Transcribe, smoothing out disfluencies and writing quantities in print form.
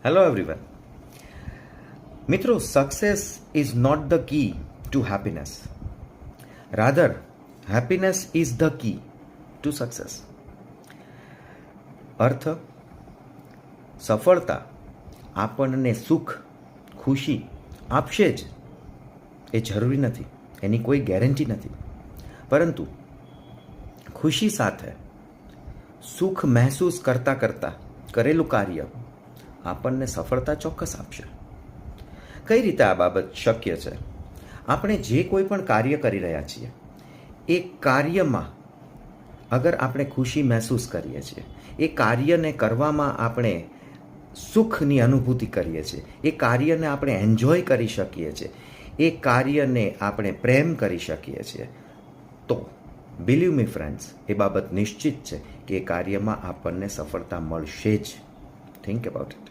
Hello everyone. મિત્રો, success is not the key to happiness. Rather, happiness is the key to success. અર્થ, સફળતા આપણને સુખ, ખુશી આપશે જ એ જરૂરી નથી, એની કોઈ ગેરંટી નથી. પરંતુ ખુશી સાથે સુખ મહેસૂસ કરતાં કરતાં કરેલું કાર્ય આપણને સફળતા ચોક્કસ આપશે. કઈ રીતે આ બાબત શક્ય છે? આપણે જે કોઈ પણ કાર્ય કરી રહ્યા છીએ એ કાર્યમાં અગર આપણે ખુશી મહેસૂસ કરીએ છીએ, એ કાર્યને કરવામાં આપણે સુખની અનુભૂતિ કરીએ છીએ, એ કાર્યને આપણે એન્જોય કરી શકીએ છીએ, એ કાર્યને આપણે પ્રેમ કરી શકીએ છીએ, તો બિલીવ મી ફ્રેન્ડ્સ, એ બાબત નિશ્ચિત છે કે એ કાર્યમાં આપણને સફળતા મળશે જ. Think about it.